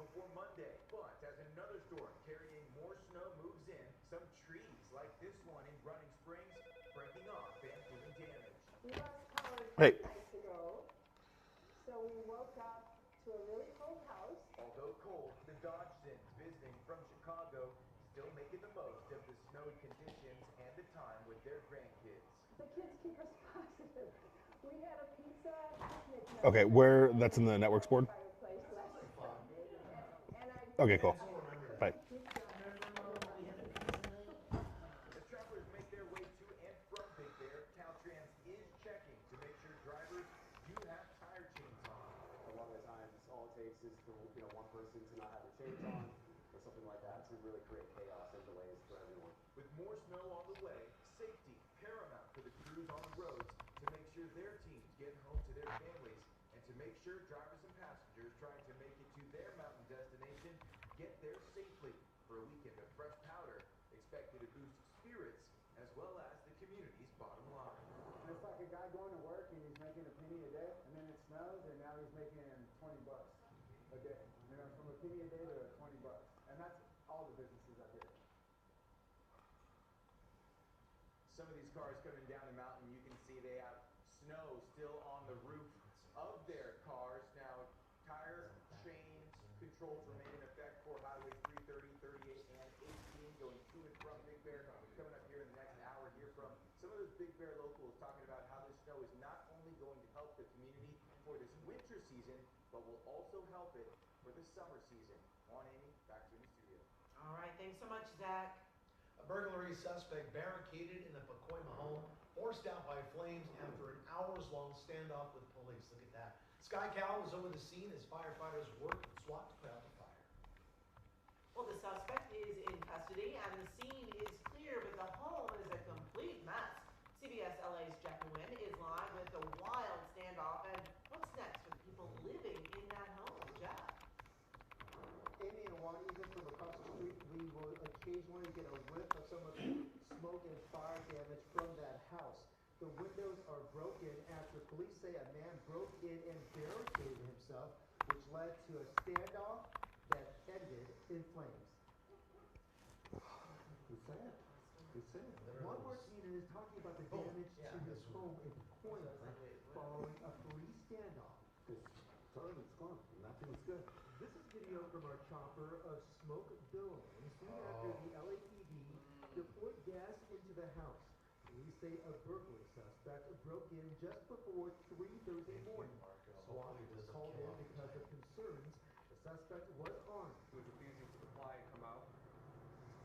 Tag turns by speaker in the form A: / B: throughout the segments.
A: before Monday, but as another storm carrying more snow moves in, some trees like this one in Running Springs breaking off and doing damage.
B: We lost power
C: Hey.
B: 2 nights ago, so we woke up to a really cold house.
A: Although cold, the Dodgsons visiting from Chicago still making the most of the snowed conditions and the time with their grandkids.
B: The kids keep us positive. We had a pizza picnic night.
C: Okay, where that's in the networks board?
B: Fireplace last Sunday, and I
C: Okay, cool. Bye.
A: As travelers make their way to and from Big Bear, Caltrans is checking to make sure drivers do have tire chains on.
D: A lot of the times, all it takes is for one person to not have their chains on or something like that to really create chaos and delays for everyone.
A: With more snow on the way, safety paramount for the crews on the roads to make sure their teams get home to their families and to make sure drivers and passengers trying to make it to their mountain destination get there safely for a weekend of fresh powder expected to boost spirits as well as the community's bottom line.
E: It's like a guy going to work and he's making a penny a day, and then it snows, and now he's making $20 a day. From a penny a day to $20, and that's all the businesses out here.
A: Some of these cars coming down the mountain, you can see they have snow still on the roof of their cars. Now, tire chains controls remain in effect for highways 330, 38, and 18 going to and from Big Bear. Coming up here in the next hour, hear from some of those Big Bear locals talking about how this snow is not only going to help the community for this winter season, but will also help it for the summer season. On Amy, back to you in the studio.
F: All right, thanks so much, Zach.
G: A burglary suspect barricaded in the Pacoima home, forced out by flames after an hours-long standoff with police. Look at that. Sky Cal was over the scene as firefighters worked with SWAT to put out the fire.
F: Well, the suspect is in custody and the scene is clear, but the home is a complete mess. CBS LA's Jeff Nguyen is live with a wild standoff, and what's next for the people living in that home? Jeff?
H: Amy and Juan, even from across the street, we will occasionally get a whiff of some of the smoke and fire damage from that house. The windows are broken after police say a man broke in and barricaded himself, which led to a standoff that ended in flames. Who's sad? Who's sad? Juan Martinez is talking about the damage to his home in Pacoima following a police standoff.
E: It's gone. Nothing's good.
H: This is video from our chopper of smoke billowing soon after the LAPD deployed gas into the house. Police say a burglary suspect broke in just before 3 Thursday morning. SWAT was called in because of concerns the suspect was armed.
D: He was refusing to comply and come out.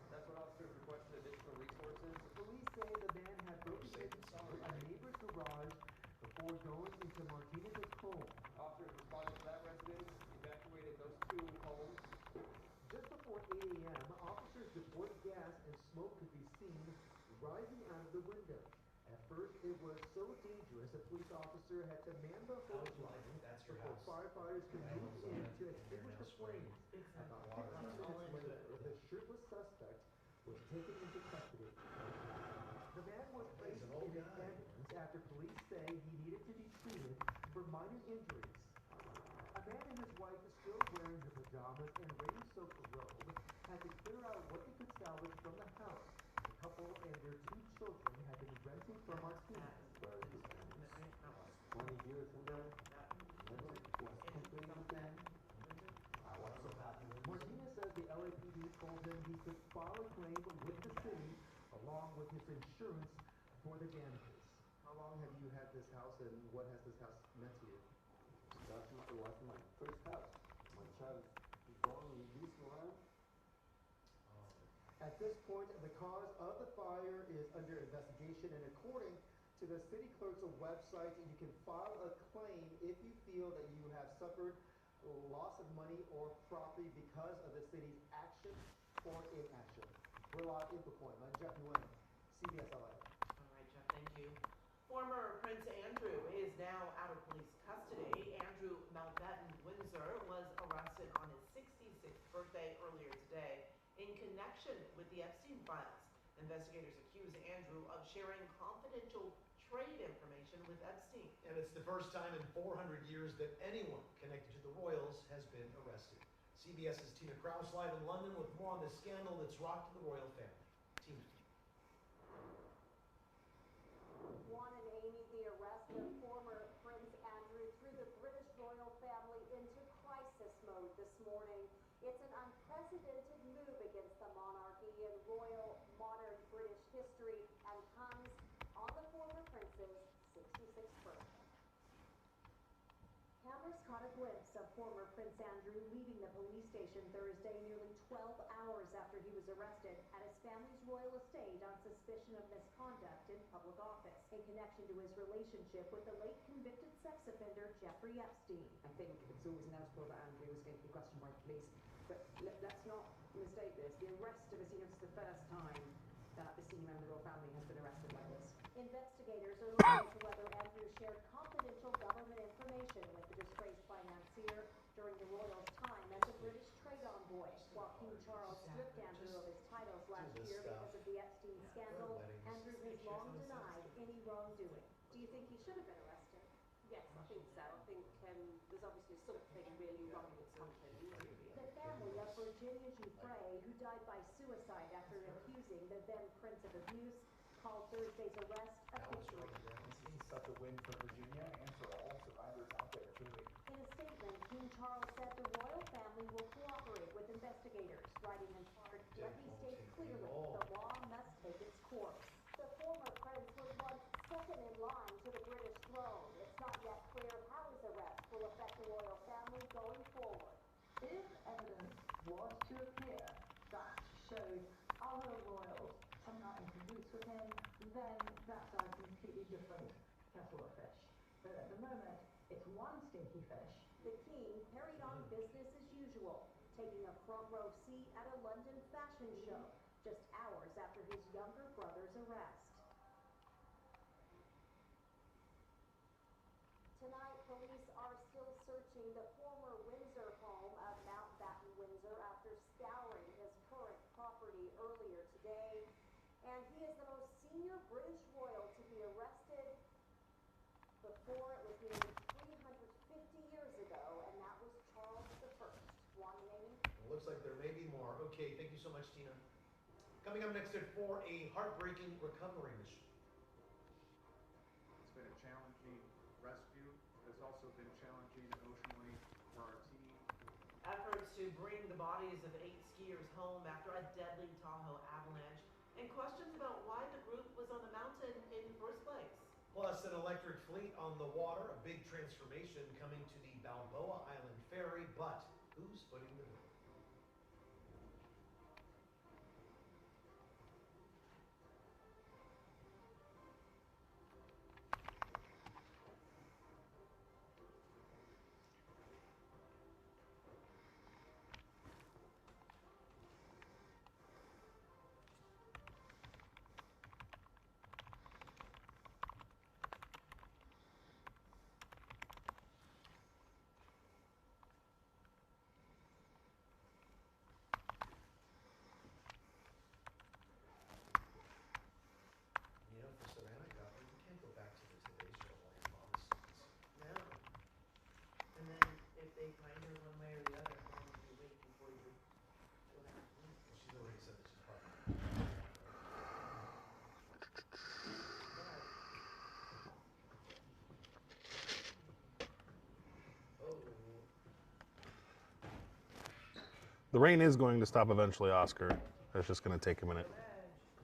D: That's when officers requested additional resources.
H: Police say the man had broken into a neighbor's garage before going into Martinez's home.
D: Officers responded to that residence, evacuated those two homes.
H: Just before 8 a.m., officers deployed gas and smoke could be seen rising out of the window. At first, it was so dangerous, a police officer had to man the hose line before firefighters could move in to extinguish the flames. About 15 minutes later, the shirtless suspect was taken into custody. The man was placed in an ambulance after police say he needed to be treated for minor injuries. A man and his wife, still wearing their pajamas and rain-soaked robe, had to clear out what they could salvage from the house. The couple and their 2 children had been renting from Martinez.
E: 20 years from now, never was complaining again.
H: Martinez says the LAPD told him he could file a claim with the city along with his insurance for the damages. How long have you had this house, and what has this house meant to you?
E: That's my first house. My child is born and used around.
H: At this point, the cause of the fire is under investigation, and according to the city clerk's website, you can file a claim if you feel that you have suffered loss of money or property because of the city's action or inaction. We're live in Pacoima. Jeff Nguyen, CBS LA.
F: All right, Jeff, thank you. Former Prince Andrew is now out of police custody. Andrew Mountbatten Windsor was arrested on his 66th birthday earlier today in connection with the Epstein files. Investigators accuse Andrew of sharing confidential trade information with Epstein.
G: And it's the first time in 400 years that anyone connected to the Royals has been arrested. CBS's Tina Kraus live in London with more on the scandal that's rocked the royal family. Tina.
B: Juan and Amy, the arrest of former Prince Andrew threw the British royal family into crisis mode this morning. It's an unprecedented move against the monarchy in royal modern British history and comes on the former prince's 66th birthday. Cameras caught a glimpse of former Prince Andrew leaving the police station Thursday nearly 12 hours after he was arrested at his family's royal estate on suspicion of misconduct in public office in connection to his relationship with the late convicted sex offender Jeffrey Epstein.
I: I think it's always inevitable that Andrew was going to be questioned by police, but let's not mistake this. The arrest of a senior, this is the first time that the senior member of the royal family has been arrested like this.
B: Investigators are looking into whether Andrew shared confidential government information with the disgraced financier during the royals' time as a British trade envoy. While King Charles stripped Andrew of his titles last year because of the Epstein scandal, Andrew has long denied any wrongdoing. Do you think he should have been arrested?
I: Yes, I think so. I think there's obviously something really wrong that's happened.
B: The family of Virginia Giuffre, who died by suicide after accusing the then Prince of abuse, called Thursday's arrest a victory.
E: This is such a win for Virginia and for all survivors out there, truly.
B: In a statement, King Charles said the royal family will cooperate with investigators, writing in part, "Let me state clearly, the law must take its course." The former prince was once second in line to the British throne. It's not yet clear how his arrest will affect the royal family going forward.
J: If evidence was to appear that showed other royals somehow in cahoots with him, then that's a completely different kettle of fish. But at the moment, it's one stinky fish.
B: The king carried on business as usual, taking a front row seat at a London fashion show just hours after his younger brother's arrest. Tonight, police are still searching the former Windsor home of Mountbatten, Windsor, after scouring his current property earlier today. And he is the most senior British royal to be arrested. Before, it was nearly 350 years ago, and that was Charles I. Juan and Amy?
G: It looks like there may be more. Okay, thank you so much, Tina. Coming up next at 4, a heartbreaking recovery mission.
K: It's been a challenging rescue. It's also been challenging emotionally for our team.
F: Efforts to bring the bodies of 8 skiers home after a deadly Tahoe avalanche, and questions about why the group was on the mountain in the first place.
G: Plus, an electric fleet on the water, a big transformation coming to the Balboa Island ferry, but who's footing the bill? You know, for Savannah Guthrie, we can't go back to the Today Show while your mom is
F: No. And then if they find her one way or the other, how long do you wait before you go back to police?
G: Well, she's already said that she's probably. Oh.
C: The rain is going to stop eventually, Oscar. It's just going to take a minute.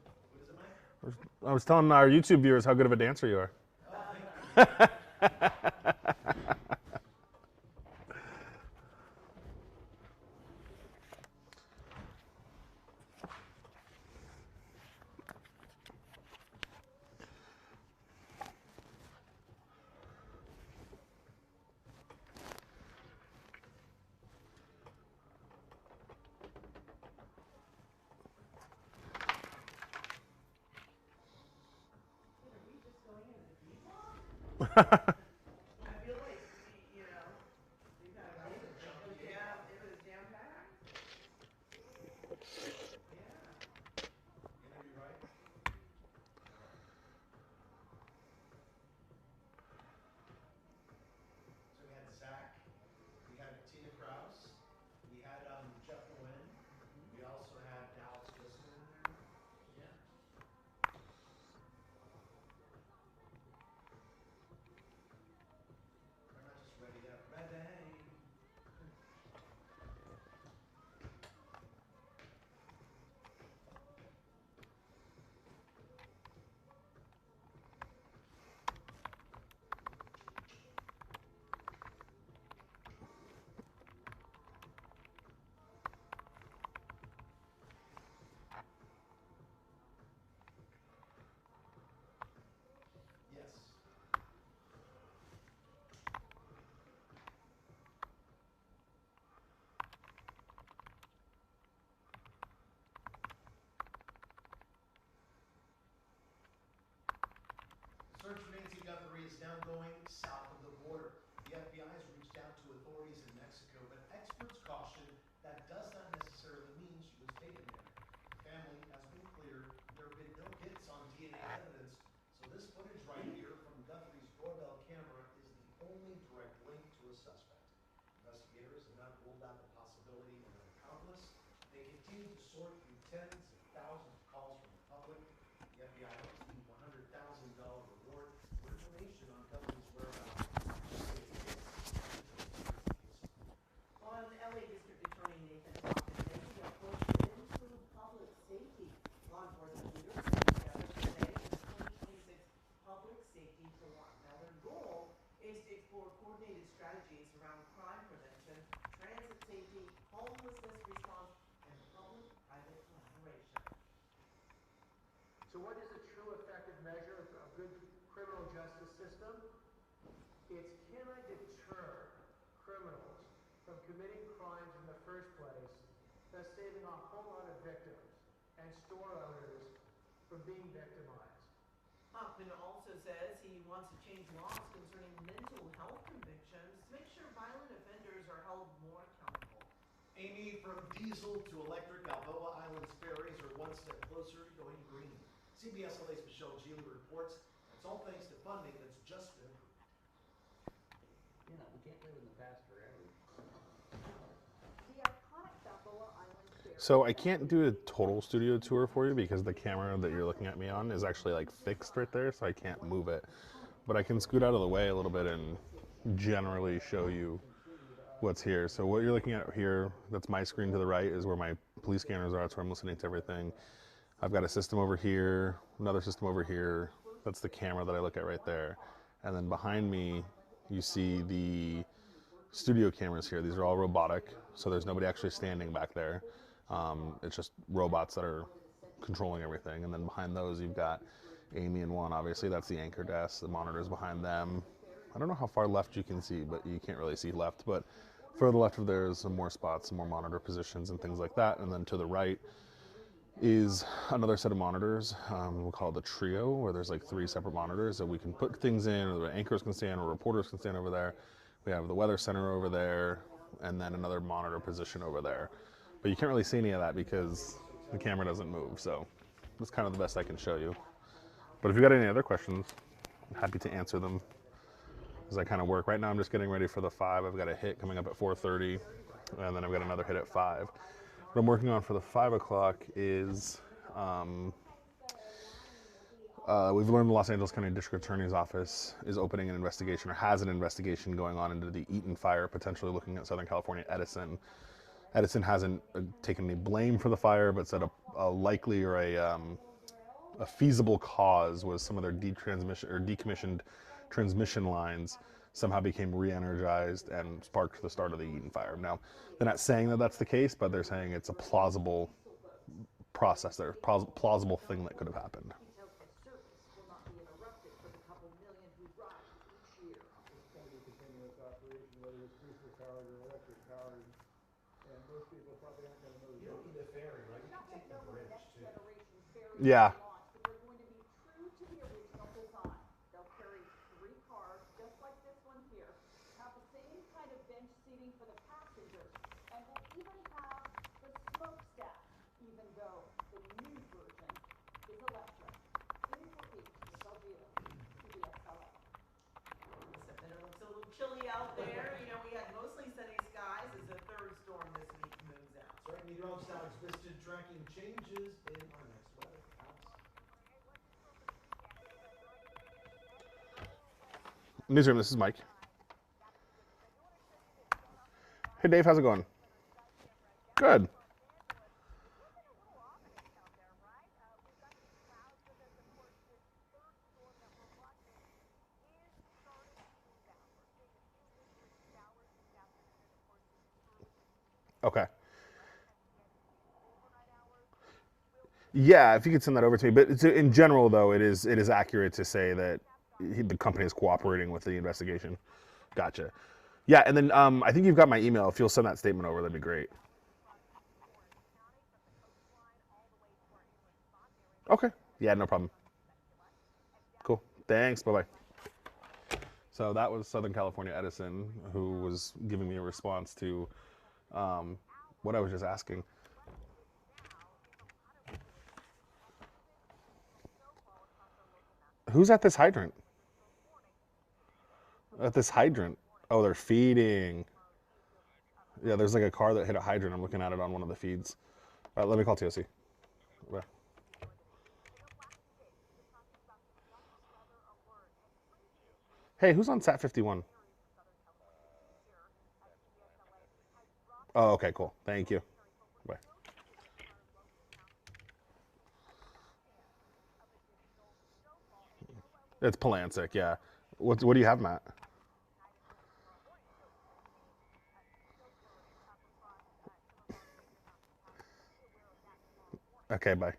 G: What does it matter?
C: I was telling our YouTube viewers how good of a dancer you are.
F: I feel like, you know, we kind of made it. Yeah, it was jam-packed. Yeah.
G: Interview right? So we had Zach, we had Tina Kraus, we had search for Nancy Guthrie is now going south of the border. The FBI has reached out to authorities in Mexico, but experts caution that does not necessarily mean she was taken there. The family has been cleared. There have been no hits on DNA evidence, so this footage right here from Guthrie's doorbell camera is the only direct link to a suspect. Investigators have not ruled out the possibility of an accomplice. They continue to sort through tens of thousands of calls from the public. The FBI hopes the $100,000 reward for information on Guthrie's whereabouts.
F: On LA District Attorney Nathan Hopkins making a push to improve public safety. Law enforcement leaders came together today in the 2026 Public Safety Forum. Now their goal is to explore coordinated strategies around crime prevention, transit safety, homelessness response, and public-private collaboration.
H: So what is a true effective measure of a good criminal justice system? It's, can I deter criminals from committing crimes in the first place, thus saving a whole lot of victims and store owners from being victimized?
F: Hoffman also says he wants to change laws concerning mental health convictions to make sure violent offenders are held more accountable.
G: Amy, from diesel to electric, Balboa Island's ferries are one step closer to going green. CBS LA's Michelle Geely reports that's all thanks to funding that's just been approved.
L: You know, we can't live in the past forever.
B: The iconic Balboa Island ferry.
C: So I can't do a total studio tour for you because the camera that you're looking at me on is actually like fixed right there, so I can't move it. But I can scoot out of the way a little bit and generally show you what's here. So what you're looking at here, that's my screen to the right, is where my police cameras are. That's where I'm listening to everything. I've got a system over here, another system over here. That's the camera that I look at right there. And then behind me, you see the studio cameras here. These are all robotic, so there's nobody actually standing back there. It's just robots that are controlling everything. And then behind those, you've got Amy and Juan. Obviously, that's the anchor desk. The monitors behind them. I don't know how far left you can see, but you can't really see left. But further left of there is some more spots, some more monitor positions and things like that. And then to the right is another set of monitors. We'll call it the trio, where there's like 3 separate monitors that we can put things in, or the anchors can stand, or reporters can stand over there. We have the weather center over there, and then another monitor position over there. But you can't really see any of that because the camera doesn't move, so that's kind of the best I can show you. But if you've got any other questions, I'm happy to answer them as I kind of work. Right now I'm just getting ready for the 5. I've got a hit coming up at 4:30, and then I've got another hit at 5. What I'm working on for the 5 o'clock is, we've learned the Los Angeles County District Attorney's Office is opening an investigation, or has an investigation going on into the Eaton fire, potentially looking at Southern California Edison. Edison hasn't taken any blame for the fire, but said a likely or a feasible cause was some of their decommissioned transmission lines somehow became re-energized and sparked the start of the Eaton fire. Now, they're not saying that that's the case, but they're saying it's a plausible process there, plausible thing that could have happened.
E: It's going to be continuous operation, whether it's diesel powered or electric powered, and most people probably aren't going to move.
G: You don't need a ferry, right? You can take the bridge too.
C: Yeah.
B: They're going to be true to the original design. They'll carry 3 cars, just like this one here, have the same kind of bench seating for the passengers, and will even have the smokestack, even though the new version is electric. Amy Porteous, Michelle Geely, CBS LA.
F: Except that it looks a little chilly out there. You know, we had mostly sunny skies as the 3rd storm this week moves out.
G: Sorry, meteorologist Alex Biston tracking changes in our next weather.
C: Newsroom, this is Mike. Hey Dave, how's it going? Good. Okay. Yeah, if you could send that over to me. But in general, though, it is accurate to say that the company is cooperating with the investigation. Gotcha. Yeah, and then I think you've got my email. If you'll send that statement over, that'd be great. Okay. Yeah, no problem. Cool. Thanks. Bye-bye. So that was Southern California Edison, who was giving me a response to what I was just asking. Who's at this hydrant? At this hydrant. Oh, they're feeding. Yeah, there's like a car that hit a hydrant. I'm looking at it on one of the feeds. All right, let me call TOC. Bye. Hey, who's on Sat 51? Oh, okay, cool. Thank you. Bye. It's Polancic, yeah. What do you have, Matt? Okay, bye.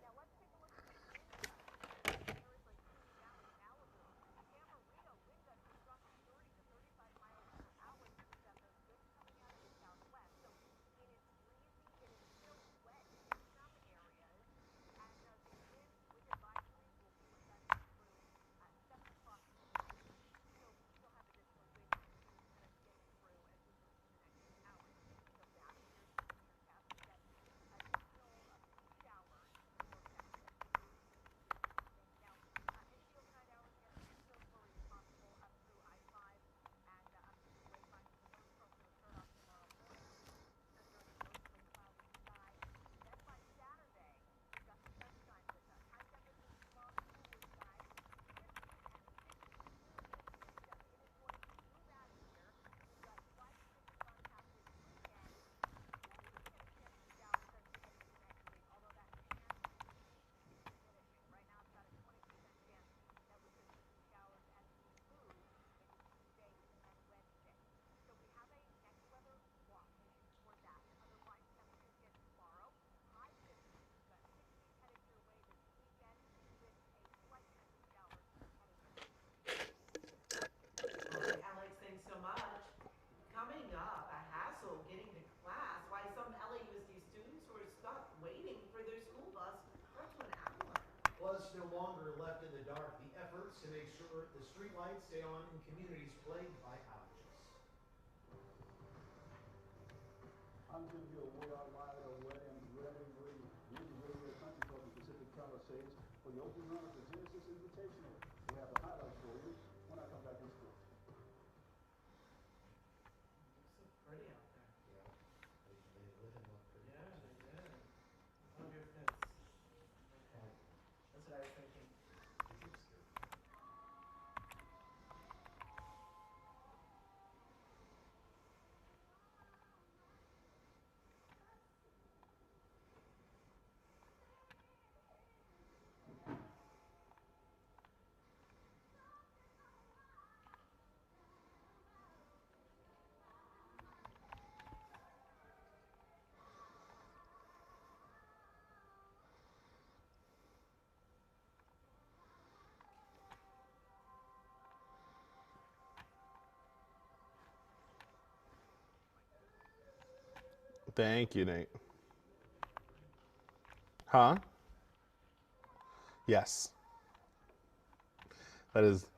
F: Alex, thanks so much. Coming up, a hassle getting to class. Why some LAUSD students were stuck waiting for their school bus led to an avalanche.
G: Plus, no longer left in the dark. The efforts to make sure the street lights stay on in communities plagued by outages.
M: I'm going to do a word out loud of really country club in Pacific Palisades for the open run of the Genesis Invitational. We have a highlight for you when I come back in school.
F: Looks so pretty out there.
G: Yeah, they live and look pretty.
F: Yeah, they did. I wonder if that's okay. That's what I was thinking.
C: Thank you, Nate. Huh? Yes. That is...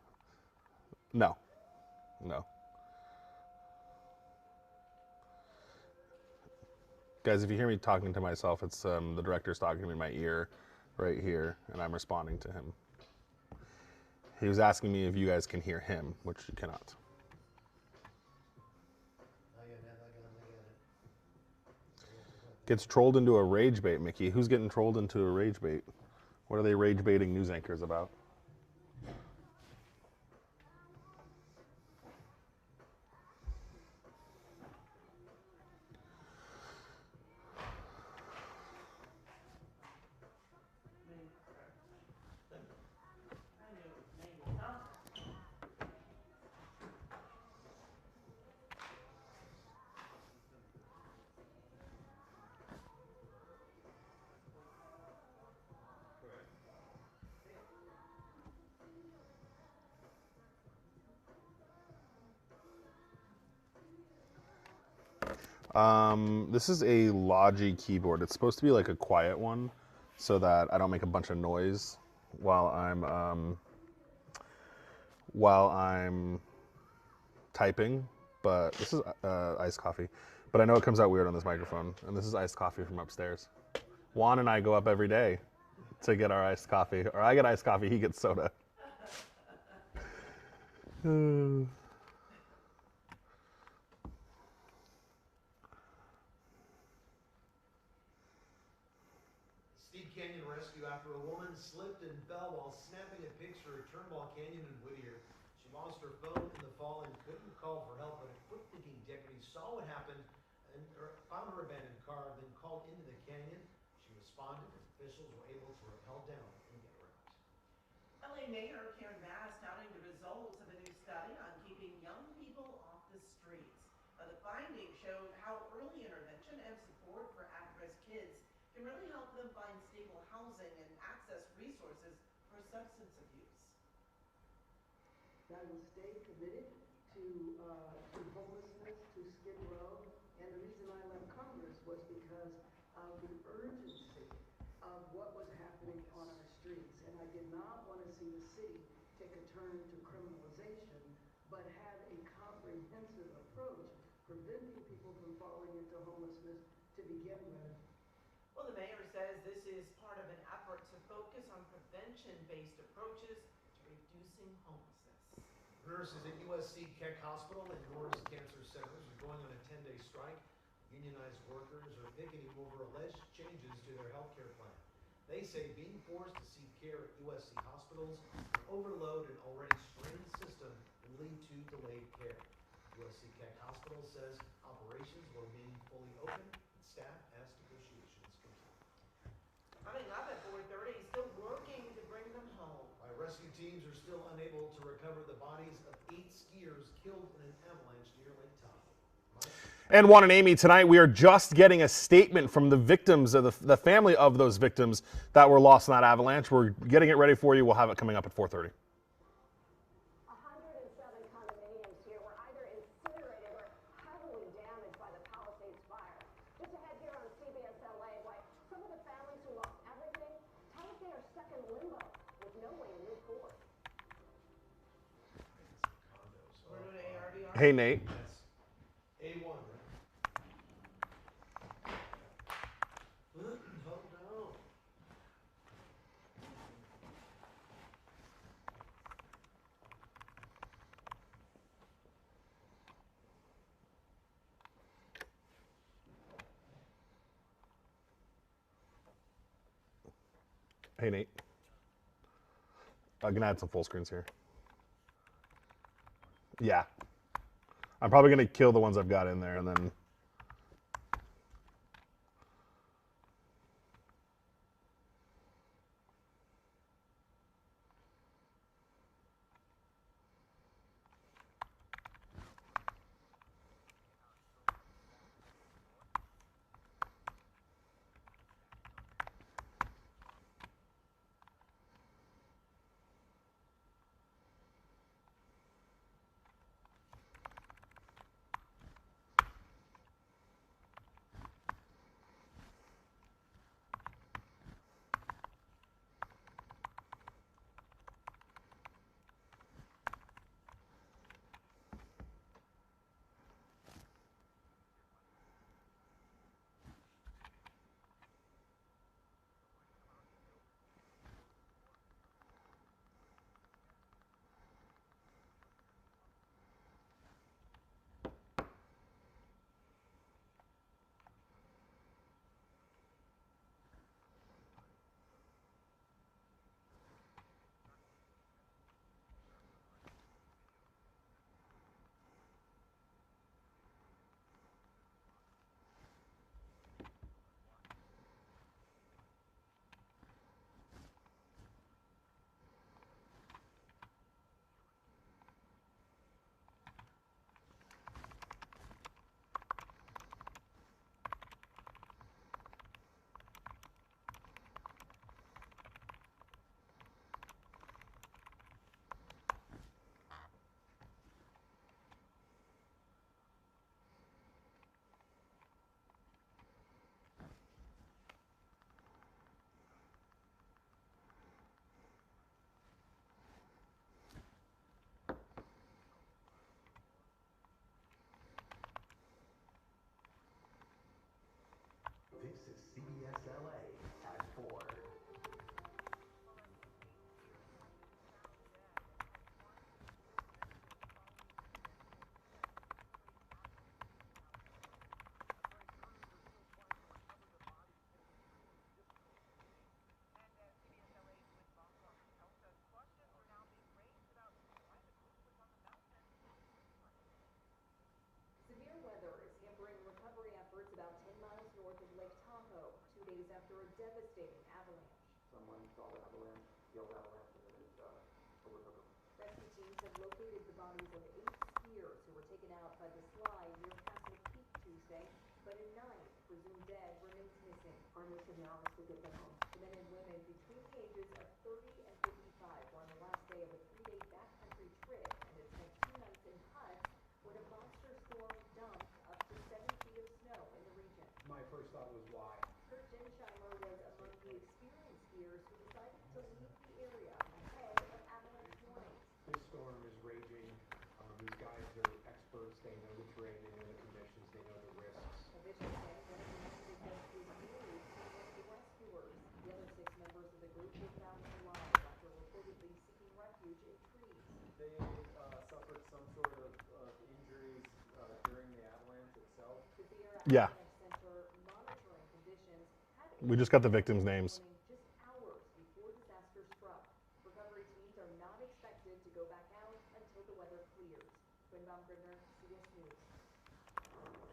C: No. No. Guys, if you hear me talking to myself, it's the director's talking to me in my ear right here, and I'm responding to him. He was asking me if you guys can hear him, which you cannot. Gets trolled into a rage bait, Mickey. Who's getting trolled into a rage bait? What are they rage baiting news anchors about? This is a Logi keyboard. It's supposed to be like a quiet one so that I don't make a bunch of noise while I'm while I'm typing, but this is iced coffee. But I know it comes out weird on this microphone, and this is iced coffee from upstairs. Juan and I go up every day to get our iced coffee, or I get iced coffee, he gets soda.
G: Steep Canyon rescue after a woman slipped and fell while snapping a picture at Turnbull Canyon in Whittier. She lost her phone in the fall and couldn't call for help, but a quick-thinking deputy saw what happened and found her abandoned car, then called into the canyon. She responded, and officials were able to rappel down and get her out.
F: LA Mayor Karen Bass touting the results of a new study on keeping young people off the streets. Now, the findings showed how early intervention and support for at-risk kids can really help them find stable housing and access resources for substance abuse.
J: I will stay committed to homelessness, to Skid Row, and the reason I left Congress was because of the urgency of what was happening on our streets. And I did not want to see the city take a turn to criminalization, but have a comprehensive approach, preventing people from falling into homelessness to begin with.
F: Well, the mayor says this is part of an effort to focus on prevention-based approaches to reducing homelessness.
G: Nurses at USC Keck Hospital and Norris Cancer Centers are going on a 10-day strike. Unionized workers are picketing over alleged changes to their health care plan. They say being forced to seek care at USC hospitals will overload an already strained system and lead to delayed care. USC Keck Hospital says operations will remain fully open and staff as negotiations continue.
F: Coming up at 4:30, still working to bring them home.
G: Rescue teams are still unable to recover the bodies of 8 skiers killed in an avalanche near Lake Tahoe.
C: And Juan and Amy, tonight we are just getting a statement from the victims of the family of those victims that were lost in that avalanche. We're getting it ready for you. We'll have it coming up at 4:30.
B: 107 condominiums here were either incinerated or heavily damaged by the Palisades fire. Just ahead here on CBS LA, why some of the families who lost everything tell us they are stuck in limbo with no way to move forward.
F: We're doing ARVR.
C: Hey, Nate.
G: A1, right? Oh no.
C: Hey, Nate. I'm going to add some full screens here. Yeah. I'm probably going to kill the ones I've got in there and then...
B: devastating avalanche.
D: Someone saw the avalanche, yelled avalanche, and then it overtook them.
B: Rescue teams have located the bodies of 8 skiers who were taken out by the slide near Castle Peak Tuesday, but a 9th, presumed dead, remains missing.
I: Our mission now is to get them home.
B: The men and women between the ages of 30 and 55 were on the last day of a 3-day backcountry trip and had spent 2 nights in huts when a monster storm dumped up to 7 feet of snow in the region.
K: My first thought was why.
B: Kurt Gensheimer was among the experienced skiers who decided to leave the area ahead of avalanche warnings.
K: This storm is raging. These guys are experts. They know the terrain, they know the conditions, they know the risks.
B: Aviation said one of the men who was news to one of the rescuers. The other 6 members of the group were found alive after reportedly seeking refuge in trees.
A: They suffered some sort of injuries during the avalanche itself.
B: The Sierra
C: Yeah.
B: Avalanche Center monitoring conditions had
C: We just got the victims' names.
B: just hours before disaster struck. Recovery teams are not expected to go back out until the weather clears. Quinn Baumgartner, CBS News.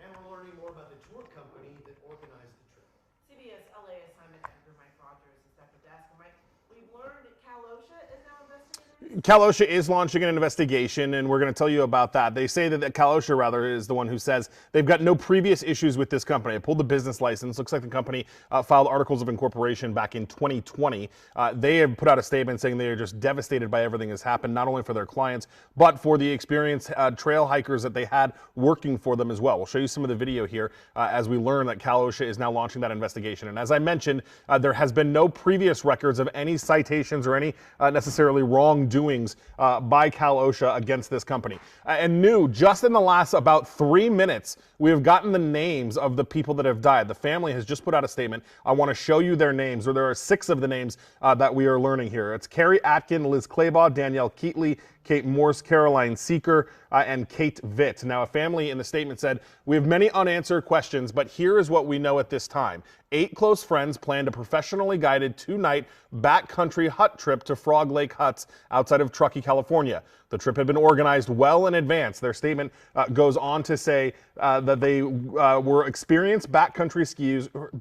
G: And we're learning more about the tour company that organized the trip.
F: CBS LA assignment editor Mike Rogers is at the desk. And Mike, we've learned Cal OSHA is now investigating.
C: Cal OSHA is launching an investigation, and we're going to tell you about that. They say that Cal OSHA, rather, is the one who says they've got no previous issues with this company. It pulled the business license. Looks like the company filed articles of incorporation back in 2020. They have put out a statement saying they are just devastated by everything that's happened, not only for their clients, but for the experienced trail hikers that they had working for them as well. We'll show you some of the video here as we learn that Cal OSHA is now launching that investigation. And as I mentioned, there has been no previous records of any citations or any necessarily wrongdoings by Cal OSHA against this company. And new, just in the last about 3 minutes, we have gotten the names of the people that have died. The family has just put out a statement. I want to show you their names, or there are 6 of the names that we are learning here. It's Carrie Atkin, Liz Claybaugh, Danielle Keatley, Kate Morse, Caroline Seeker, and Kate Vitt. Now, a family in the statement said, "We have many unanswered questions, but here is what we know at this time. 8 close friends planned a professionally guided 2-night backcountry hut trip to Frog Lake Huts outside of Truckee, California. The trip had been organized well in advance." Their statement goes on to say that they were experienced backcountry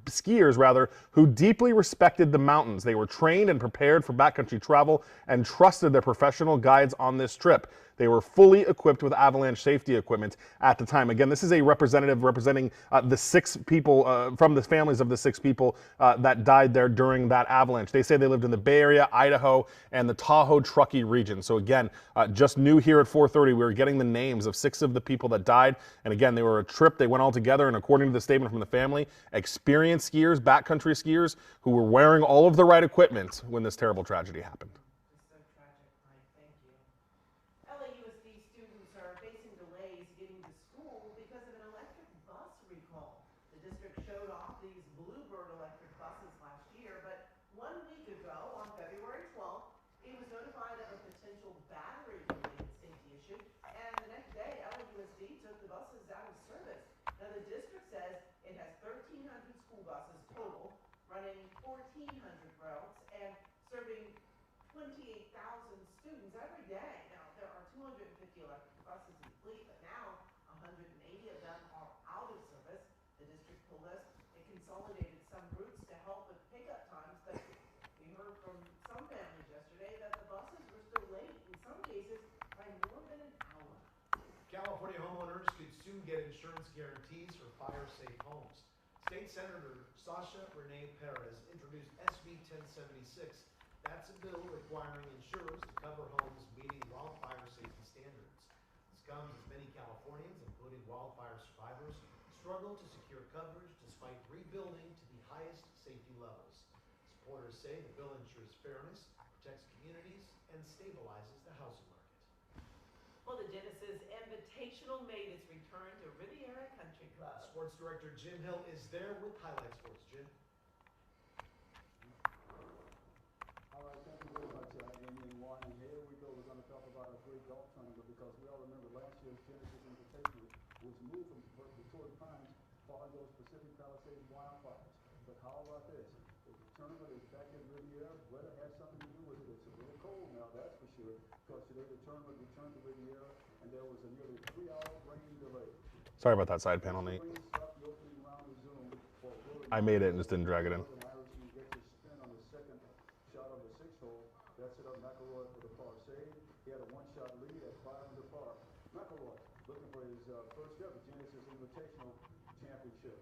C: skiers who deeply respected the mountains. They were trained and prepared for backcountry travel and trusted their professional guides on this trip. They were fully equipped with avalanche safety equipment at the time. Again, this is a representative representing the 6 people from the families of the 6 people that died there during that avalanche. They say they lived in the Bay Area, Idaho, and the Tahoe Truckee region. So again, just new here at 4:30, we were getting the names of 6 of the people that died. And again, they were a trip. They went all together, and according to the statement from the family, experienced skiers, backcountry skiers, who were wearing all of the right equipment when this terrible tragedy happened.
F: It's so tragic, Mike. Thank you. LAUSD students are facing delays getting to school because of an electric bus recall. The district showed off these Bluebird electric buses last year, but 1 week ago, on February 12th, it was notified of a potential battery-related safety issue, and the next day, LAUSD took the buses out of service. Now, the district says it has 1,300 school buses total, running 1,400 routes and serving 28,000 students every day. Now, there are 250 electric buses in the fleet, but now 180 of them are out of service. The district told us it consolidated some routes to help with pickup times, but we heard from some families yesterday that the buses were still late, in some cases by more than an hour.
G: California homeowners could soon get insurance guarantees for fire-safe homes. State Senator Sasha Renee Perez introduced SB 1076. That's a bill requiring insurers to cover homes meeting wildfire safety standards. This comes as many Californians, including wildfire survivors, struggle to secure coverage despite rebuilding to the highest safety levels. Supporters say the bill ensures fairness, protects communities, and stabilizes the housing market.
F: Well, the Genesis Invitational made its return to Riviera Country Club.
G: Sports director Jim Hill is there with highlight sports. Jim.
M: All right, thank you very much, Amy. And here we go. We're going to talk about a great golf tournament because we all remember last year's Genesis Invitational was moved from Victoria Pines following those Pacific Palisades wildfires. But how about this? The tournament is back in Riviera. Weather has something to do with it. It's a little cold now, that's for sure, because today the tournament returned to Riviera and there was a nearly 3-hour rain delay.
C: Sorry about that side panel, Nate. I made it and just didn't drag it in.
M: Invitational Championship.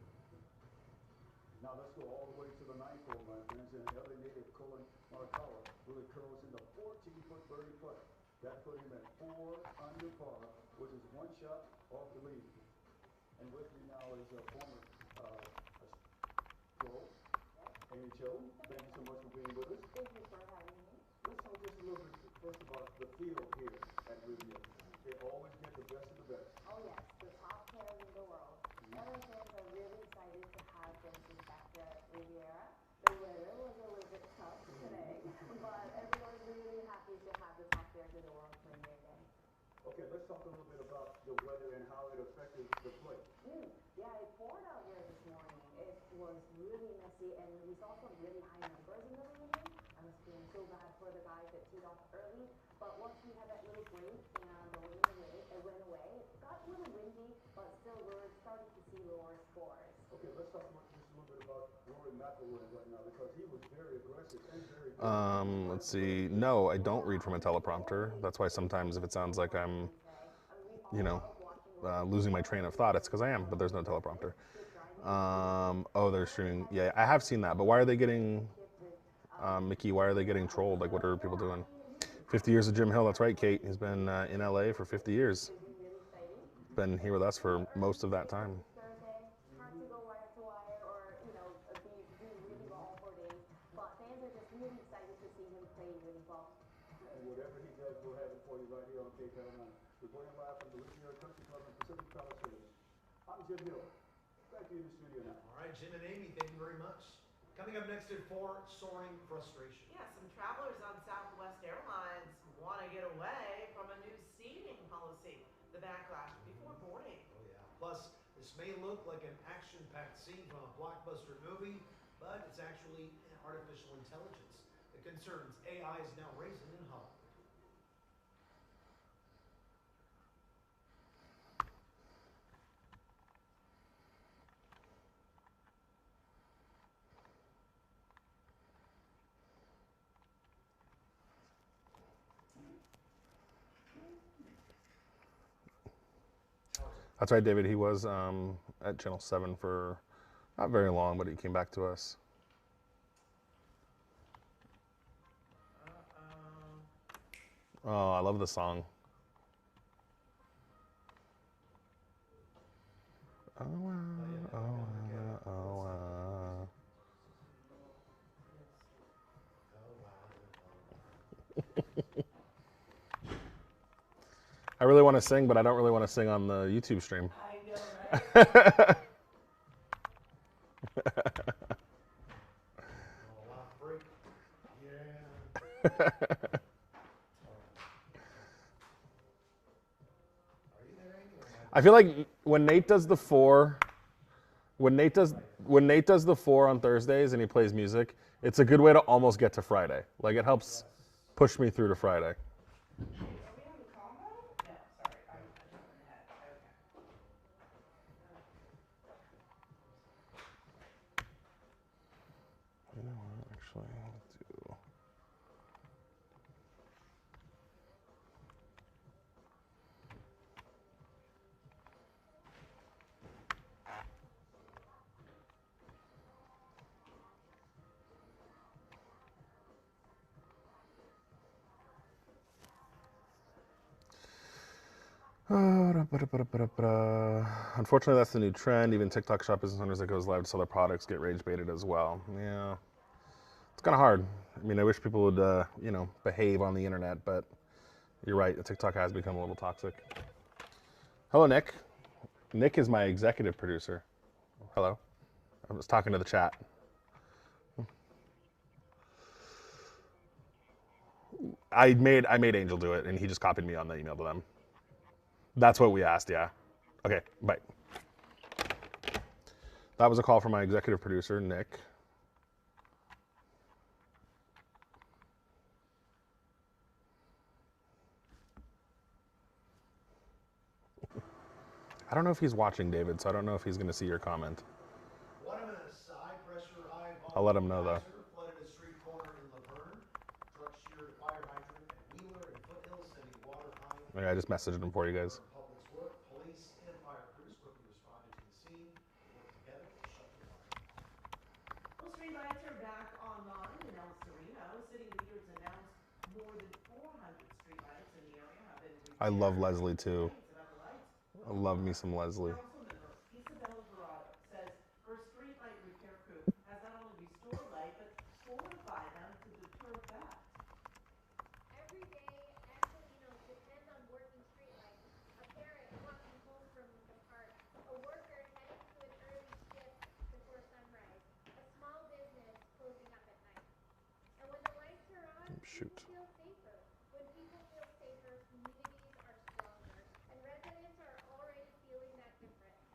M: Now let's go all the way to the ninth hole, my friends, and LA native Colin Morikawa really curls in the 14-foot birdie putt. That put him at 4 under par, which is one shot off the lead. And with me now is a former pro, Amy Cho. Thank you so much for being with us.
B: Thank you for having me.
M: Let's talk just a little bit first about the field here at Riviera. They always get the best of the best.
B: Oh yes, the top players in the world. LA fans are really excited to have Genesis back there at Riviera. The weather was a little bit tough today, but everyone's really happy to have the top players in the world playing there again.
M: Okay, let's talk a little bit about the weather and how it affected the play.
B: Yeah, it poured out here this morning. It was really messy, and we saw some really high numbers in the beginning. I was feeling so bad for the guys that teed off early, but once we had that little break and the wind went away, it got a little windy, but still we're starting to see lower scores.
M: Okay, let's talk about just a little bit about Rory McIlroy right now, because he was very aggressive and very good.
C: Let's see. No, I don't read from a teleprompter. That's why sometimes if it sounds like I'm, you know, losing my train of thought, it's because I am, but there's no teleprompter. Oh, they're streaming. Yeah, I have seen that, but why are they getting, Mickey, why are they getting trolled? Like, what are people doing? 50 years of Jim Hill, that's right, Kate. He's been in LA for 50 years. Been here with us for most of that time.
B: Thursday, hard to go wire to wire or, do really well for days, but fans are just really excited to see him play really well.
M: And whatever he does, we'll have it for you right here on K-Carolina. We're going live from the Riviera Country Club in Pacific Palisades. I'm Jim Hill. Back to you in the studio now.
G: All right, Jim and Amy, thank you very much. Coming up next at 4, soaring frustration.
F: Yeah, some travelers on Southwest Airlines want to get away from a new seating policy. The backlash before boarding.
G: Oh yeah. Plus, this may look like an action-packed scene from a blockbuster movie, but it's actually artificial intelligence. The concerns AI is now raising in Hollywood.
C: That's right, David. He was at Channel 7 for not very long, but he came back to us. Oh, I love the song. Oh, I really want to sing, but I don't really want to sing on the YouTube stream.
F: I know, right?
C: I feel like when Nate does the 4, when Nate does the 4 on Thursdays and he plays music, it's a good way to almost get to Friday. Like it helps push me through to Friday.
F: Are we on the combo? No, sorry, I'm jumping ahead. Okay.
C: You know what? Actually, let's do. Unfortunately, that's the new trend. Even TikTok shop business owners that goes live to sell their products get rage baited as well. Yeah, it's kind of hard. I mean, I wish people would, behave on the internet, but you're right. TikTok has become a little toxic. Hello, Nick. Nick is my executive producer. Hello. I was talking to the chat. I made Angel do it, and he just copied me on the email to them. That's what we asked, yeah. Okay, bye. That was a call from my executive producer, Nick. I don't know if he's watching, David, so I don't know if he's going to see your comment. I'll let him know, though. Okay, I just messaged him for you guys.
F: Streetlights are back online in El Sereno. City leaders announced more than 400 streetlights in the area have been repaired.
C: I love Leslie too.
F: Complaints about the lights
C: I love me some Leslie.
F: Councilmember Isabel Verado says her streetlight repair crew has not only restored light, but fortified them to deter theft.
N: Every day, Angelinos depend on working streetlights. A parent walking home from the park, a worker heading to an early shift before sunrise, a small business closing up at night. And when the lights are on,
C: Shoot.
N: people feel safer. When people feel safer, communities are stronger. And residents are already feeling that difference.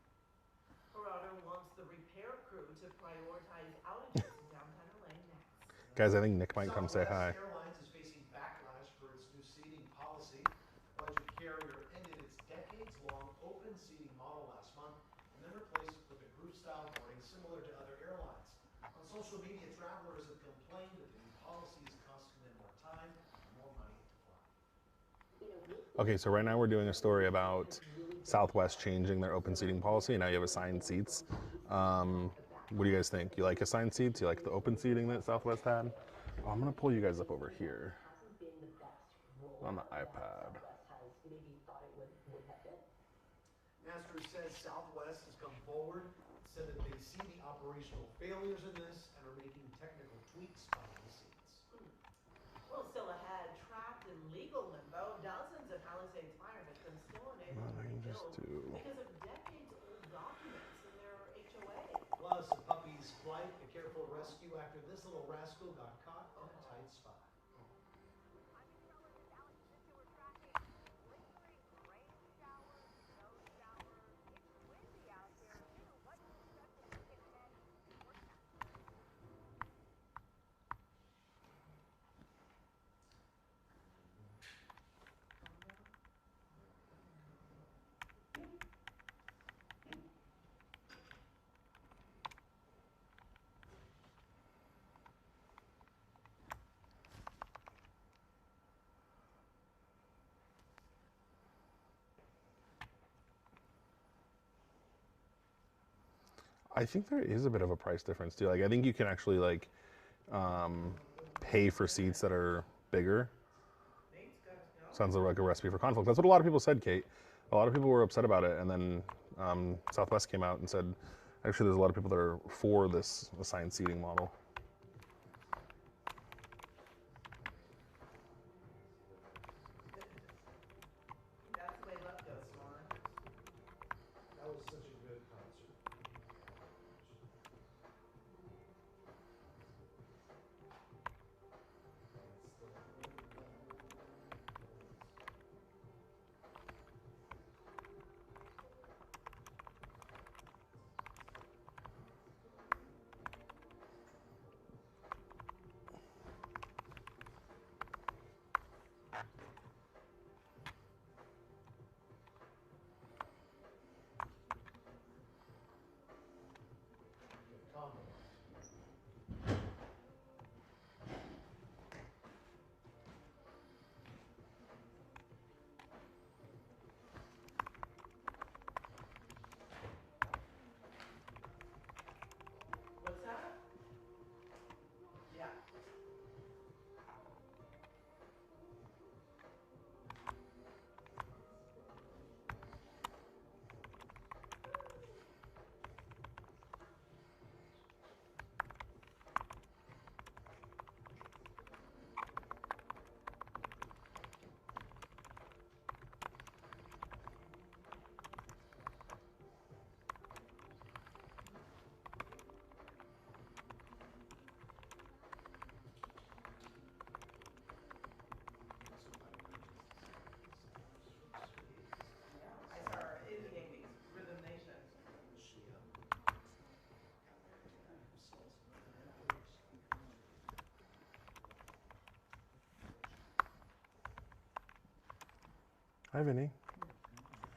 F: Verado wants the repair crew to prioritize outages in downtown LA next.
C: Guys, I think Nick might come say hi.
G: Southwest Airlines is facing backlash for its new seating policy. The budget carrier ended its decades-long open seating model last month and then replaced it with a group-style boarding similar to other airlines. On social media, travelers have complained that the new policy is costing them more time and more money to fly.
C: Okay, so right now we're doing a story about Southwest changing their open seating policy, and now you have assigned seats. What do you guys think? You like assigned seats? You like the open seating that Southwest had? Oh, I'm gonna pull you guys up over here on the iPad.
G: Masters says Southwest has come forward, said that they see the operational failures in this and are making technical tweaks behind the scenes.
F: Well, still ahead, trapped in legal limbo, dozens of Palisades fire victims still unable to
C: I can just
F: rebuild
C: do.
F: because of decades-old documents in their HOA.
G: Plus, a puppy's flight, a careful rescue after this little rascal got caught in a tight spot.
C: I think there is a bit of a price difference too. Like, I think you can actually like pay for seats that are bigger. Sounds like a recipe for conflict. That's what a lot of people said, Kate. A lot of people were upset about it, and then Southwest came out and said, actually, there's a lot of people that are for this assigned seating model.
F: That's the way love goes, Swan.
G: That was such a good concert.
F: What's that? Yeah. I saw her in the 80s, Rhythm Nation.
C: Hi, Vinny.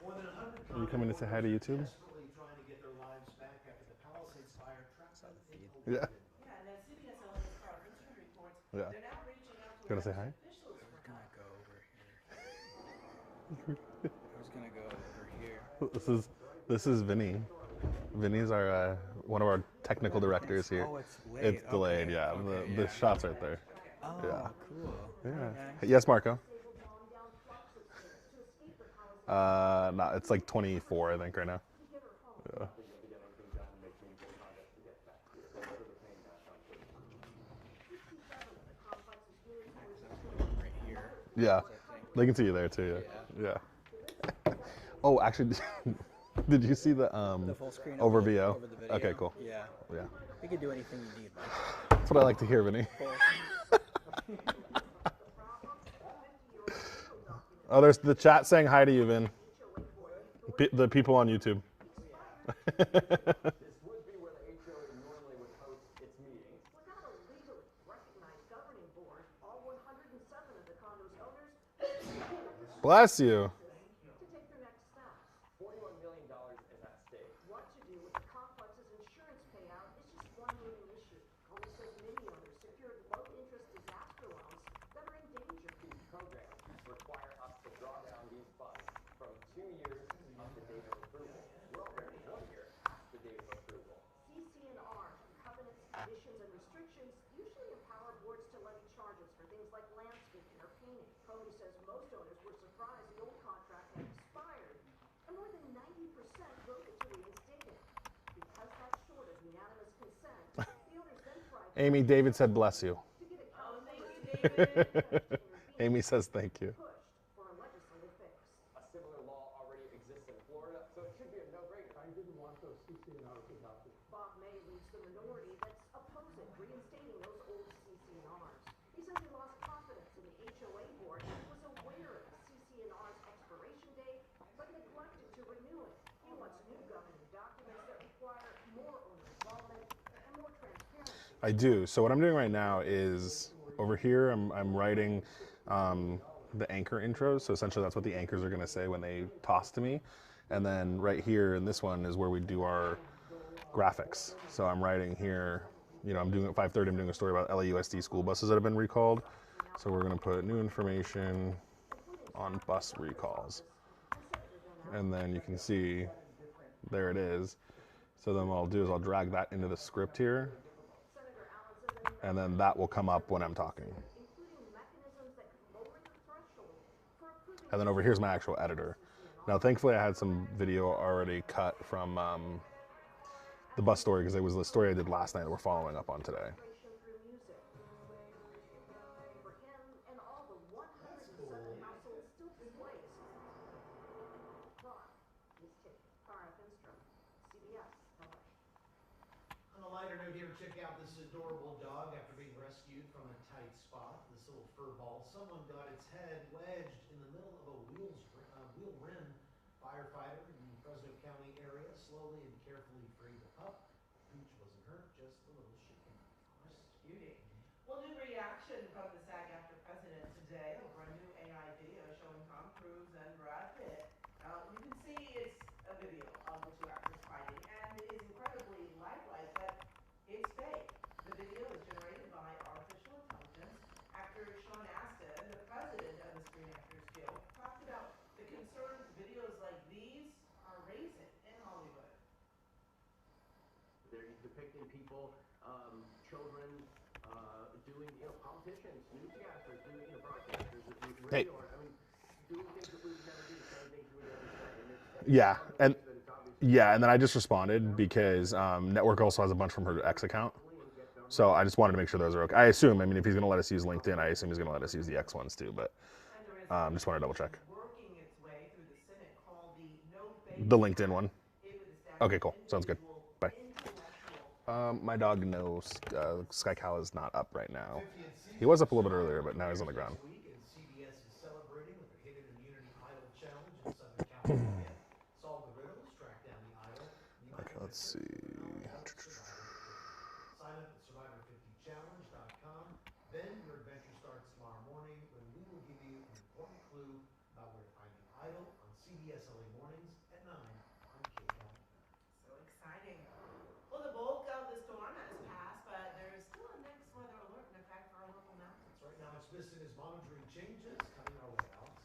G: More than 100
C: Are you coming to say hi to YouTube?
G: desperately trying to get their lives back after the Palisades fire trapped them in open
C: Yeah.
G: limbo.
F: Yeah, and as CBS LA's Carl Richmond reports,
C: Yeah.
F: they're now reaching out to
C: Gonna say hi?
F: elected officials for help.
O: Go over here. I was gonna go over here.
C: This is Vinny. Vinny's our one of our technical directors here.
O: Oh, it's delayed.
C: It's delayed,
O: Okay.
C: yeah.
O: Okay,
C: The
O: yeah.
C: shot's right there.
O: Oh,
C: Yeah.
O: cool.
C: Yeah.
O: Okay.
C: Yes, Marco. No, it's like 24, I think, right now. Yeah.
O: Right here.
C: Yeah. They can see you there too. Yeah. Yeah. Oh, actually, did you see the
O: full screen
C: over
O: over the
C: VO?
O: video?
C: Okay, cool.
O: Yeah.
C: Yeah.
O: You can do anything you need, Mike.
C: That's what I like to hear, Vinny. Oh, there's the chat saying hi to you, Vin. The people on YouTube.
D: This would be where the HOA normally would host its meetings.
B: Without a legally recognized governing board, all 107 of the condo's owners
C: Bless you.
B: to take their next steps.
D: $41 million is at stake.
B: What to do with the complex's insurance payout is just one looming issue. Comey says many owners secured low-interest disaster loans that are in danger.
D: These programs require us to draw down these funds from 2 years of the date of approval. We're already 1 year past the date of approval.
B: CC&R, covenants, conditions, and restrictions usually empower boards to levy charges for things like landscaping or painting. Comey says most owners were surprised the old contract had expired, and more than 90% voted to reinstate it. Because that's short of unanimous consent, the owners then tried
C: Amy, David said bless you.
B: to get it
F: Oh, thank you, David.
C: Amy says thank you.
B: pushed for a legislative fix.
D: A similar law already exists in Florida, so it should be a no-brainer.
M: I didn't want those CC&Rs adopted.
B: Bob May leads the minority that's opposing reinstating those old CC&Rs. He says he lost confidence in the HOA board and was aware of the CC&R's expiration date, but neglected to renew it. He wants new governing documents that require more owner involvement and more transparency.
C: I do. So what I'm doing right now is over here. I'm writing the anchor intros. So essentially, that's what the anchors are going to say when they toss to me. And then right here in this one is where we do our graphics. So I'm writing here. You know, I'm doing at 5:30. I'm doing a story about LAUSD school buses that have been recalled. So we're going to put new information on bus recalls. And then you can see there it is. So then what I'll do is I'll drag that into the script here. And then that will come up when I'm talking. And then over here's my actual editor. Now, thankfully, I had some video already cut from the bus story because it was the story I did last night that we're following up on today.
B: For him and all the 107 households still displaced. Clark, he's taken. Cara Finstrom, CBS, LA.
G: On a lighter note here, check out this adorable dog after being rescued from a tight spot. This little fur ball, someone got its head wedged in the middle of a wheel rim. Firefighter in the Fresno County area slowly and carefully freed the pup. Pooch wasn't hurt, just a little shaken.
F: Beauty. Well, new reaction from the SAG-AFTRA president today over a new AI video showing Tom Cruise and Brad Pitt. You can see it's a video of the two actors fighting, and it is incredibly lifelike, but it's fake. The video is generated by artificial intelligence. Actor Sean Astin, the president of the Screen Actors Guild, talked about the concerns videos like these are raising in Hollywood.
K: They're depicting people, children, doing, politicians, newscasters, doing, broadcasters,
C: Hey.
K: radio, doing things that we would never do, saying things we would never say. And it's
C: And then I just responded because Network also has a bunch from her X account. So I just wanted to make sure those are okay. I assume, if he's going to let us use LinkedIn, I assume he's going to let us use the X ones too, but just want to double check.
F: Working its way through the Senate called the
C: The LinkedIn one. Okay, cool. Sounds good. Bye. My dog knows Sky Cal is not up right now. He was up a little bit earlier, but now he's on the ground.
G: CBS is celebrating with their Hidden Immunity Idol Challenge in Southern California. Solve the riddles, track down the idol.
C: Okay, let's see.
G: Sign up at survivor50challenge.com. Then your adventure starts tomorrow morning when we will give you an important clue about where to find the idol on CBS LA Mornings at 9 on KCAL.
F: So exciting. Well, the bulk of the storm has passed, but there is still a next weather alert in effect for our local mountains.
G: Right now, it's missing is monitoring changes coming our way, Alex.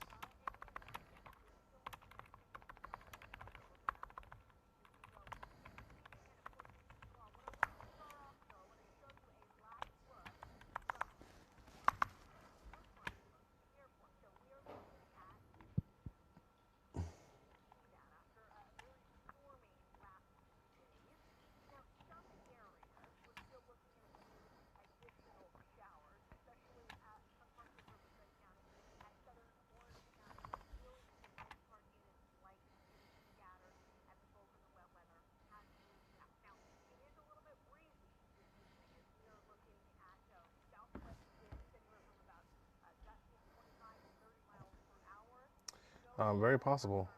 C: Very possible.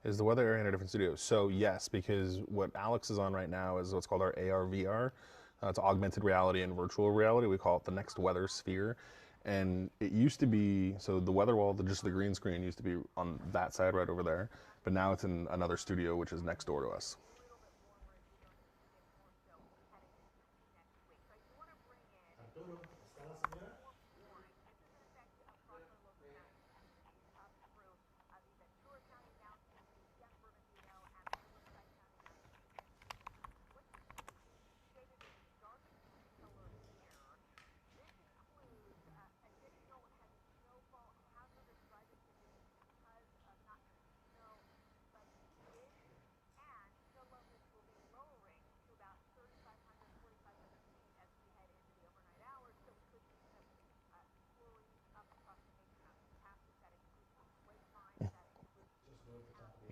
C: Is the weather area in a different studio? So yes, because what Alex is on right now is what's called our AR/VR. It's augmented reality and virtual reality. We call it the next weather sphere. And it used to be, so the weather wall, just the green screen used to be on that side right over there. But now it's in another studio, which is next door to us.
G: Arturo, ¿está la señora?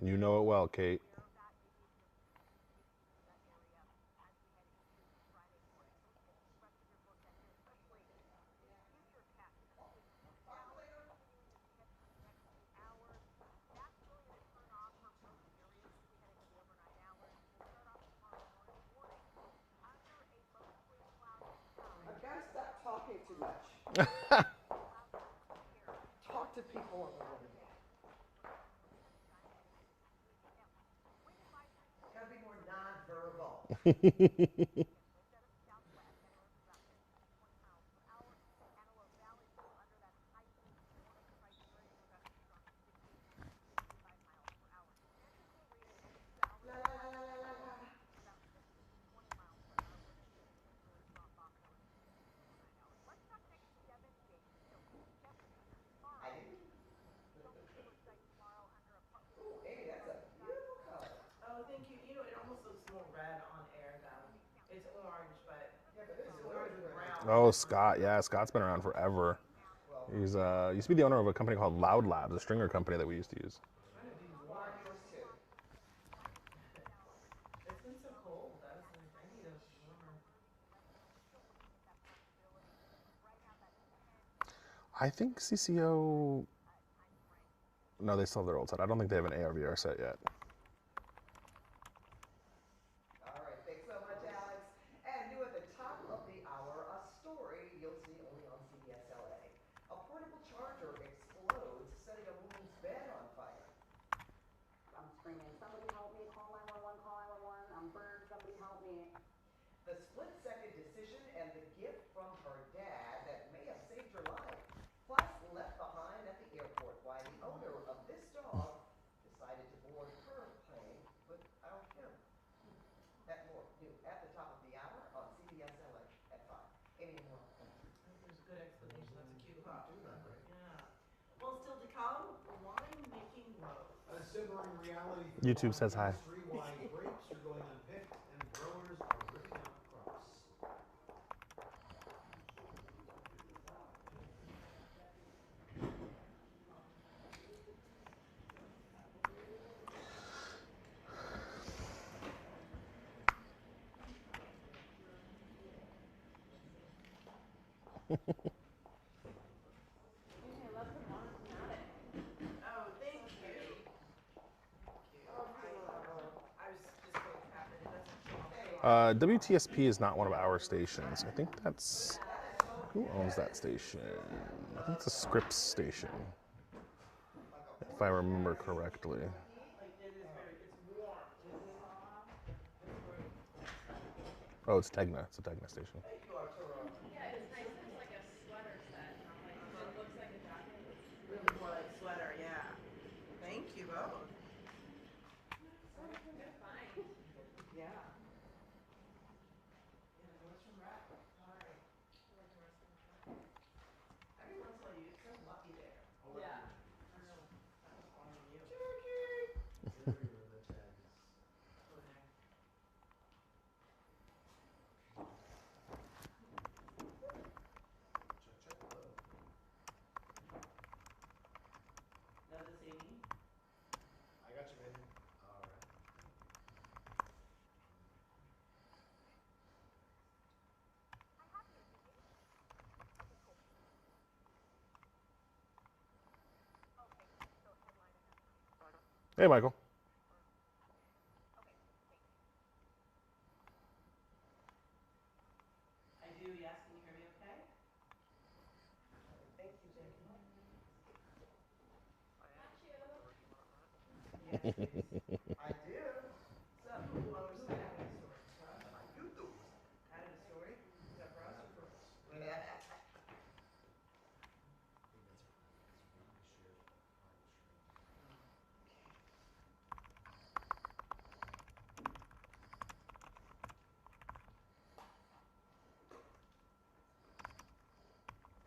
C: You know it well, Kate.
F: I've got to stop talking too much. Talk to people on the radio. Gotta be more non-verbal. La, la, la, la, la, la. I didn't. Ooh, Amy, that's a beautiful color. Oh, thank you. You know, it almost looks more red on air, though. It's orange, but
G: Yeah, but this
F: it's
G: is
F: orange with brown.
C: Oh, Scott. Yeah, Scott's been around forever. He's used to be the owner of a company called Loud Labs, a stringer company that we used to use.
F: Kind of do warm yours too. It's been so cold. I was like, I need a warmer.
C: I think CCO. No, they still have their old set. I don't think they have an AR/VR set yet.
F: All right, thanks so much, Alex. And new at the top of the hour, a story you'll see only on CBS LA. A portable charger explodes, setting a woman's bed on fire.
I: I'm screaming, somebody help me, call 911, call 911, I'm burned, somebody help me.
F: The split-second decision and the gift from her dad that may have saved her life. Plus, left behind at the airport while the owner of this dog decided to board her plane without him. That more new at the top of the hour on CBS LA at 5. Amy and Laura. There's a good explanation. That's a cute pup. Yeah. Well, still to come, wine-making woes.
G: A simmering reality.
C: YouTube says hi.
G: Industry why grapes are going unpicked and growers are ripping out crops.
F: Oh, thank you. I was just going to tap it. It doesn't show.
C: WTSP is not one of our stations. I think that's. Who owns that station? I think it's a Scripps station, if I remember correctly.
F: Like, it is very, it's warm.
C: Oh, it's Tegna. It's a Tegna station.
F: Thank you, Arturo.
P: Yeah, it's nice. It's like a sweater set, not like it looks like a jacket.
F: Really more like sweater, yeah. Thank you both.
P: Good find.
F: Yeah. Yeah, Nordstrom Rack. All right. I like Nordstrom Rack. Every once in a while you get so lucky there.
P: Yeah.
F: I know. That was all on you. Jackie!
G: Here are the tags.
F: Go there.
C: Hey, Michael.
F: I do, yes. Can you hear me okay? Thank you, Jackie. Yes, please. I do. So, who owns that kind of story? Huh? You do. Kind of a story? Is that for us or for us? Yeah.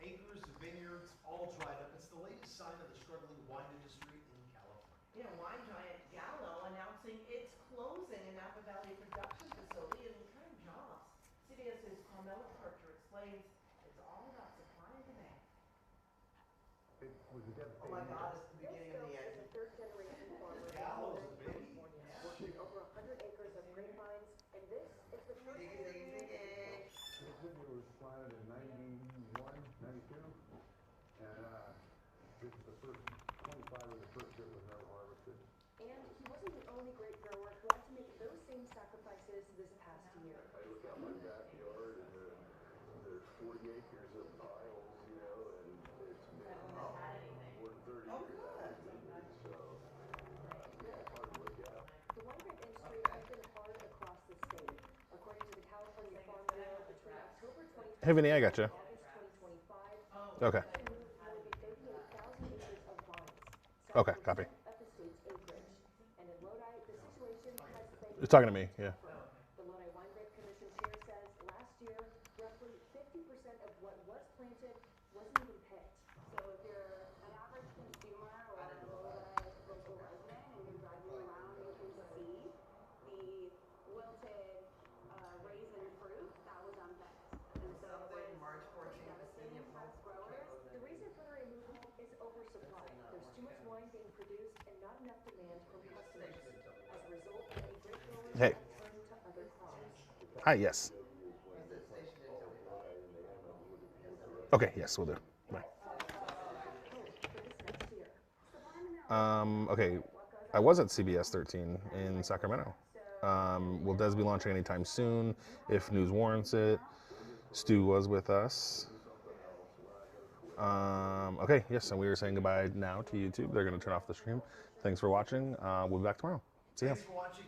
G: Acres of vineyards all dried up. It's the latest sign of the struggling wine industry in California.
F: Yeah, wine giant Gallo announcing it's closing an Napa Valley production facility and cutting jobs. CBS's Carmela Parker explains it's all about supply and demand.
E: It was a
F: Oh my
E: devastating.
F: God, it's the beginning of the
B: Bill
F: end.
B: Stokes is a third-generation farmer in
G: Gallo's
B: Northern
G: a baby.
B: California, working over 100 acres of grapevines, and this is the first
F: Ziggy,
B: year
F: ziggy, ziggy.
E: This vineyard was planted in 91, 92, and this is the first 25 of the first year was never harvested.
B: And he wasn't the only grape grower who had to make those same sacrifices this past year.
M: I look out my backyard and there's 40 acres of piles, you know, and it's been more than 30
F: Oh,
M: years out of
F: good.
M: vineyard, so yeah, it's hard to look out.
B: The wine grape industry has been hard across the state. According to the California Farm Bureau, between October 2020
C: Hey, Vinny, I got you.
B: and August 2025,
C: Okay.
B: they moved more than 38,000 acres of vines,
C: Okay,
B: 7%
C: copy.
B: of the state's acreage. And in Lodi, the situation has been
C: You're talking to me, yeah.
B: tougher. The Lodi Wine Grape Commission chair says last year, roughly 50% of what was planted wasn't even picked.
I: So if you're an average consumer or a local resident and you're driving around, you can see the wilted raisin fruit that was unpicked. And so it
F: Something
I: was
F: March 14th, the city
I: devastating
F: of
I: for
F: Hope.
I: growers.
B: The reason for the removal is oversupply. There's too much wine being produced and not enough demand from customers. As a result, many grape growers
C: Hey.
B: have turned to other crops.
C: Hi, yes. Okay, yes, we'll do. Bye. Okay, I was at CBS 13 in Sacramento. Will Des be launching anytime soon? If news warrants it. Stu was with us. Okay, yes, and we were saying goodbye now to YouTube. They're going to turn off the stream. Thanks for watching. We'll be back tomorrow. See ya.
G: Thanks for watching.